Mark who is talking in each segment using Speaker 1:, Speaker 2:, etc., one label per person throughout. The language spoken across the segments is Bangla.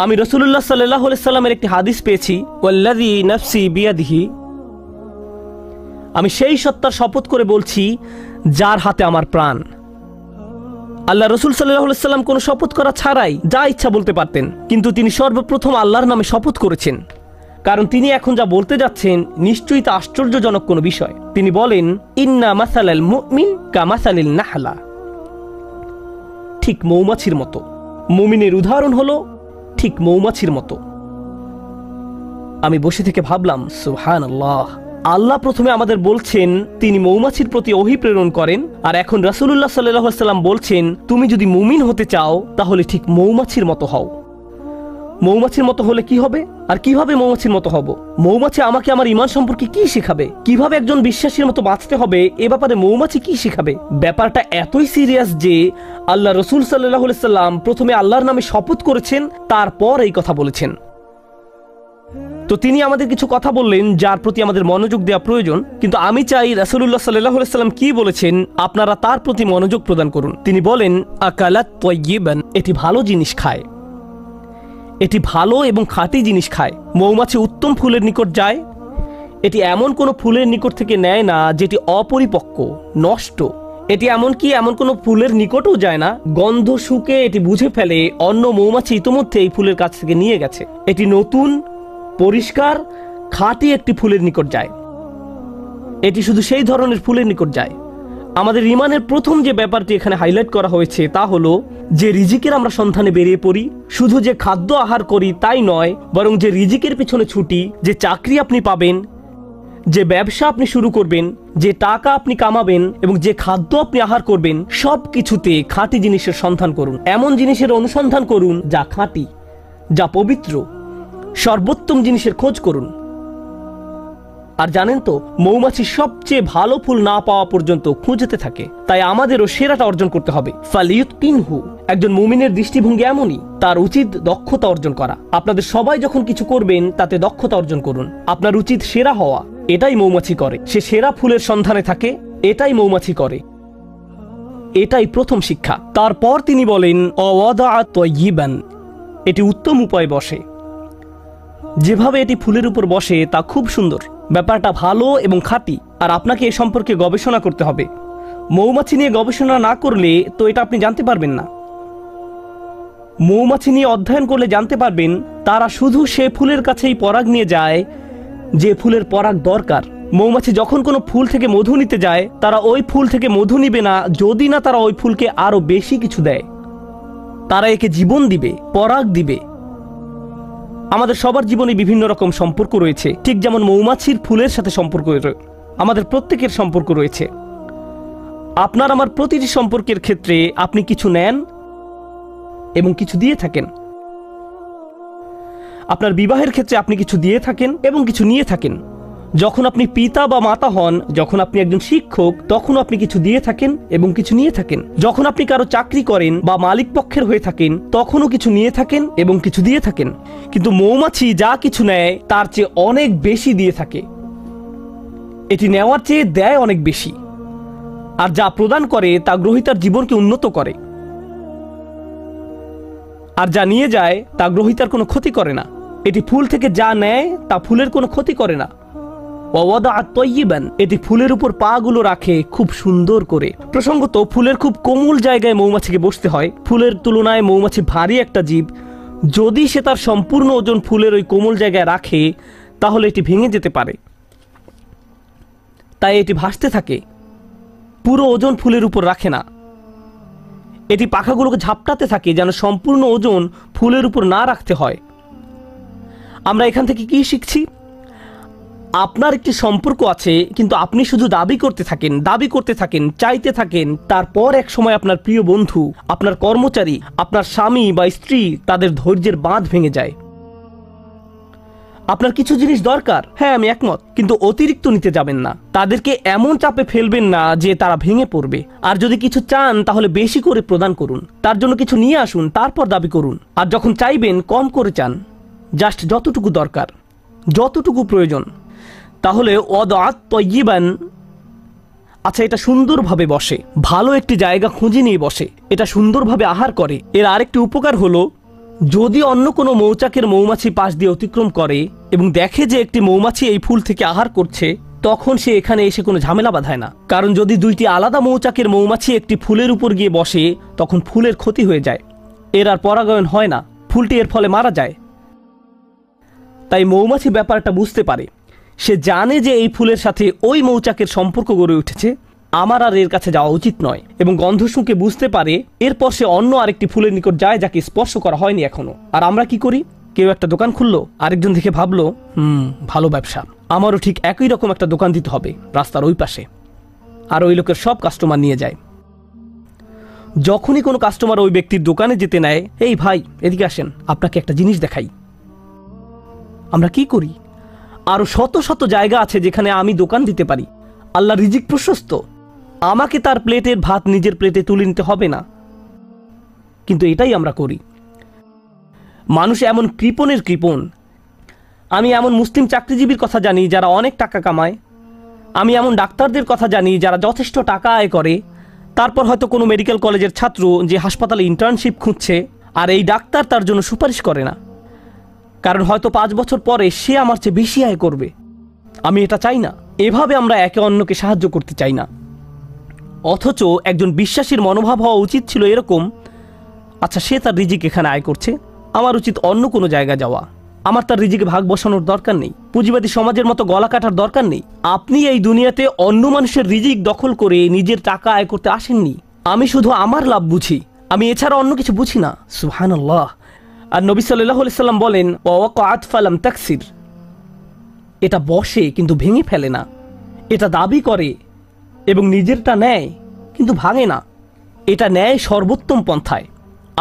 Speaker 1: আমি রাসূলুল্লাহ সাল্লাল্লাহু আলাইহি সাল্লামের একটি হাদিস পেয়েছি, ওয়াল্লাযী নাফসি বিয়াদিহি, আমি সেই সত্তার শপথ করে বলছি যার হাতে আমার প্রাণ। আল্লাহ রাসূল সাল্লাল্লাহু আলাইহি সাল্লাম কোনো শপথ করা ছাড়াই যা ইচ্ছা বলতে পারতেন, কিন্তু তিনি সর্বপ্রথম আল্লাহর নামে শপথ করেছেন, কারণ তিনি এখন যা বলতে যাচ্ছেন নিশ্চয়ই তা আশ্চর্যজনক কোনো বিষয়। তিনি বলেন, ইন্না মাসালাল মুমিন কামাসালিল নাহলা, ঠিক মৌমাছির মতো। মুমিনের উদাহরণ হলো ঠিক মৌমাছির মতো। আমি বসে থেকে ভাবলাম, সুবহানাল্লাহ, আল্লাহ প্রথমে আমাদের বলছেন তিনি মৌমাছির প্রতি ওহী প্রেরণ করেন, আর এখন রাসূলুল্লাহ সাল্লাল্লাহু আলাইহি সাল্লাম বলছেন তুমি যদি মুমিন হতে চাও তাহলে ঠিক মৌমাছির মতো হও। মৌমাছির মতো হলে কি হবে, আর কিভাবে মৌমাছির মতো হব? মৌমাছি আমাকে আমার ঈমান সম্পর্কে কি শেখাবে? কিভাবে একজন বিশ্বাসীর মতো বাঁচতে হবে এ ব্যাপারে মৌমাছি কি শেখাবে? ব্যাপারটা এতই সিরিয়াস যে আল্লাহ রাসূল সাল্লাল্লাহু আলাইহি সাল্লাম প্রথমে আল্লাহর নামে শপথ করেছেন, তারপর এই কথা বলেছেন। তো তিনি আমাদের কিছু কথা বললেন যার প্রতি আমাদের মনোযোগ দেওয়া প্রয়োজন, কিন্তু আমি চাই রাসূলুল্লাহ সাল্লাল্লাহু আলাইহি সাল্লাম কি বলেছেন আপনারা তার প্রতি মনোযোগ প্রদান করুন। তিনি বলেন, আকালাত তাইয়িবান, এটি ভালো জিনিস খায়, এটি ভালো এবং খাঁটি জিনিস খায়। মৌমাছি উত্তম ফুলের নিকট যায়, এটি এমন কোনো ফুলের নিকট থেকে নেয় না যেটি অপরিপক্ক, নষ্ট। এটি এমন কোনো ফুলের নিকটও যায় না, গন্ধ শুকে এটি বুঝে ফেলে অন্য মৌমাছি ইতিমধ্যে এই ফুলের কাছ থেকে নিয়ে গেছে। এটি নতুন, পরিষ্কার, খাঁটি একটি ফুলের নিকট যায়। এটি শুধু সেই ধরনের ফুলের নিকট যায়। আমাদের ঈমানের প্রথম যে ব্যাপারটি এখানে হাইলাইট করা হয়েছে তা হলো যে রিজিকের আমরা সন্ধানে বেরিয়ে পড়ি। শুধু যে খাদ্য আহার করি তাই নয়, বরং যে রিজিকের পিছনে ছুটি, যে চাকরি আপনি পাবেন, যে ব্যবসা আপনি শুরু করবেন, যে টাকা আপনি কামাবেন এবং যে খাদ্য আপনি আহার করবেন, সব কিছুতে খাঁটি জিনিসের সন্ধান করুন। এমন জিনিসের অনুসন্ধান করুন যা খাঁটি, যা পবিত্র, সর্বোত্তম জিনিসের খোঁজ করুন। আর জানেন তো, মৌমাছি সবচেয়ে ভালো ফুল না পাওয়া পর্যন্ত খুঁজতে থাকে। তাই আমাদেরও সেরাটা অর্জন করতে হবে। ফালিয়ুতকিনহু, একজন মুমিনের দৃষ্টিভঙ্গি এমনই, তার উচিত দক্ষতা অর্জন করা। আপনাদের সবাই যখন কিছু করবেন তাতে দক্ষতা অর্জন করুন। আপনার উচিত সেরা হওয়া, এটাই মৌমাছি করে। সে সেরা ফুলের সন্ধানে থাকে, এটাই মৌমাছি করে। এটাই প্রথম শিক্ষা। তারপর তিনি বলেন, অওয়াদা তাইয়িবান, এটি উত্তম উপায়ে বসে। যেভাবে এটি ফুলের উপর বসে তা খুব সুন্দর। ব্যাপারটা ভালো এবং খাঁটি। আর আপনাকে এ সম্পর্কে গবেষণা করতে হবে। মৌমাছি নিয়ে গবেষণা না করলে তো এটা আপনি জানতে পারবেন না। মৌমাছি নিয়ে অধ্যয়ন করলে জানতে পারবেন তারা শুধু সে ফুলের কাছেই পরাগ নিয়ে যায় যে ফুলের পরাগ দরকার। মৌমাছি যখন কোনো ফুল থেকে মধু নিতে যায়, তারা ওই ফুল থেকে মধু নিবে না যদি না তারা ওই ফুলকে আরো বেশি কিছু দেয়। তারা একে জীবন দিবে, পরাগ দিবে। আমাদের সবার জীবনে বিভিন্ন রকম সম্পর্ক রয়েছে, ঠিক যেমন মৌমাছির ফুলের সাথে সম্পর্ক আমাদের প্রত্যেকের সম্পর্ক রয়েছে। আপনার আমার প্রতিটি সম্পর্কের ক্ষেত্রে আপনি কিছু নেন এবং কিছু দিয়ে থাকেন। আপনার বিবাহের ক্ষেত্রে আপনি কিছু দিয়ে থাকেন এবং কিছু নিয়ে থাকেন। যখন আপনি পিতা বা মাতা হন, যখন আপনি একজন শিক্ষক, তখন আপনি কিছু দিয়ে থাকেন এবং কিছু নিয়ে থাকেন। যখন আপনি কারো চাকরি করেন বা মালিক পক্ষের হয়ে থাকেন, তখনও কিছু নিয়ে থাকেন এবং কিছু দিয়ে থাকেন। কিন্তু মৌমাছি যা কিছু নেয় তার চেয়ে অনেক বেশি দিয়ে থাকে। এটি নেওয়ার চেয়ে দেয় অনেক বেশি। আর যা প্রদান করে তা গ্রহীতার জীবনকে উন্নত করে। আর যা নিয়ে যায় তা গ্রহীতার কোনো ক্ষতি করে না। এটি ফুল থেকে যা নেয় তা ফুলের কোনো ক্ষতি করে না। এটি ফুলের উপর পা গুলো রাখে খুব সুন্দর করে। প্রসঙ্গত, ফুলের খুব কোমল জায়গায় মৌমাছিকে বসতে হয়। ফুলের তুলনায় মৌমাছি ভারী একটা জীব। যদি সে তার সম্পূর্ণ ওজন ফুলের ওই কোমল জায়গায় রাখে তাহলে এটি ভেঙে যেতে পারে। তাই এটি ভাসতে থাকে, পুরো ওজন ফুলের উপর রাখে না। এটি পাখাগুলোকে ঝাপটাতে থাকে যেন সম্পূর্ণ ওজন ফুলের উপর না রাখতে হয়। আমরা এখান থেকে কি শিখছি? আপনার একটি সম্পর্ক আছে, কিন্তু আপনি শুধু দাবি করতে থাকেন, চাইতে থাকেন। তারপর এক সময় আপনার প্রিয় বন্ধু, আপনার কর্মচারী, আপনার স্বামী বা স্ত্রী, তাদের ধৈর্যের বাঁধ ভেঙে যায়। আপনার কিছু জিনিস দরকার, হ্যাঁ আমি একমত, কিন্তু অতিরিক্ত নিতে যাবেন না। তাদেরকে এমন চাপে ফেলবেন না যে তারা ভেঙে পড়বে। আর যদি কিছু চান তাহলে বেশি করে প্রদান করুন। তার জন্য কিছু নিয়ে আসুন, তারপর দাবি করুন। আর যখন চাইবেন কম করে চান, জাস্ট যতটুকু দরকার, যতটুকু প্রয়োজন। তাহলে ওয়াদাত তাইয়িবান, আচ্ছা এটা সুন্দরভাবে বসে, ভালো একটি জায়গা খুঁজে নিয়ে বসে, এটা সুন্দরভাবে আহার করে। এর আরেকটি উপকার হলো যদি অন্য কোনো মৌচাকের মৌমাছি পাশ দিয়ে অতিক্রম করে এবং দেখে যে একটি মৌমাছি এই ফুল থেকে আহার করছে, তখন সে এখানে এসে কোনো ঝামেলা বাঁধায় না। কারণ যদি দুইটি আলাদা মৌচাকের মৌমাছি একটি ফুলের উপর গিয়ে বসে, তখন ফুলের ক্ষতি হয়ে যায়, এর আর পরাগায়ন হয় না, ফুলটি এর ফলে মারা যায়। তাই মৌমাছি ব্যাপারটা বুঝতে পারে, সে জানে যে এই ফুলের সাথে ওই মৌচাকের সম্পর্ক গড়ে উঠেছে, আমার আর এর কাছে যাওয়া উচিত নয়, এবং গন্ধ শুঁকে বুঝতে পারে। এরপর সে অন্য আরেকটি ফুলের নিকট যায় যাকে স্পর্শ করা হয়নি এখনো। আর আমরা কি করি? কেউ একটা দোকান খুললো, আরেকজন দেখে ভাবলো ভালো ব্যবসা, আমারও ঠিক একই রকম একটা দোকান দিতে হবে রাস্তার ওই পাশে, আর ওই লোকের সব কাস্টমার নিয়ে যায়। যখনই কোনো কাস্টমার ওই ব্যক্তির দোকানে যেতে নেয়, এই ভাই এদিকে আসেন, আপনাকে একটা জিনিস দেখাই। আমরা কি করি? আরো শত শত জায়গা আছে যেখানে আমি দোকান দিতে পারি। আল্লাহ রিজিক প্রশস্ত, আমাকে তার প্লেটের ভাত নিজের প্লেটে তুলে নিতে হবে না, কিন্তু এটাই আমরা করি। মানুষ এমন কৃপণের কৃপণ। আমি এমন মুসলিম চাকরিজীবীর কথা জানি যারা অনেক টাকা কামায়, আমি এমন ডাক্তারদের কথা জানি যারা যথেষ্ট টাকা আয় করে, তারপর হয়তো কোনো মেডিকেল কলেজের ছাত্র যে হাসপাতালে ইন্টার্নশিপ খুঁজছে, আর এই ডাক্তার তার জন্য সুপারিশ করে না, কারণ হয়তো 5 বছর পরে সে আমার চেয়ে বেশি আয় করবে। আমি এটা চাই না। এভাবে আমরা একে অন্যকে সাহায্য করতে চাই না। অথচ একজন বিশ্বাসীর মনোভাব হওয়া উচিত ছিল এরকম, আচ্ছা সে তার রিজিক এখানে আয় করছে, আমার উচিত অন্য কোনো জায়গায় যাওয়া, আমার তার রিজিকে ভাগ বসানোর দরকার নেই, পুঁজিবাদী সমাজের মতো গলা কাটার দরকার নেই। আপনি এই দুনিয়াতে অন্য মানুষের রিজিক দখল করে নিজের টাকা আয় করতে আসেননি। আমি শুধু আমার লাভ বুঝি, আমি এছাড়া অন্য কিছু বুঝি না। সুবহানাল্লাহ। আর নবী সাল্লাল্লাহু আলাইহি সাল্লাম বলেন, ওয়াকাআত ফালাম তাকসির, এটা বসে কিন্তু ভেঙে ফেলে না, এটা দাবি করে এবং নিজেরটা নেয় কিন্তু ভাঙে না। এটা নেয় সর্বোত্তম পন্থায়।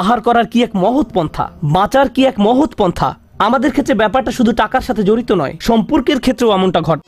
Speaker 1: আহার করার কি এক মহৎ পন্থা, বাঁচার কি এক মহৎ পন্থা। আমাদের ক্ষেত্রে ব্যাপারটা শুধু টাকার সাথে জড়িত নয়, সম্পর্কের ক্ষেত্রেও এমনটা ঘটে।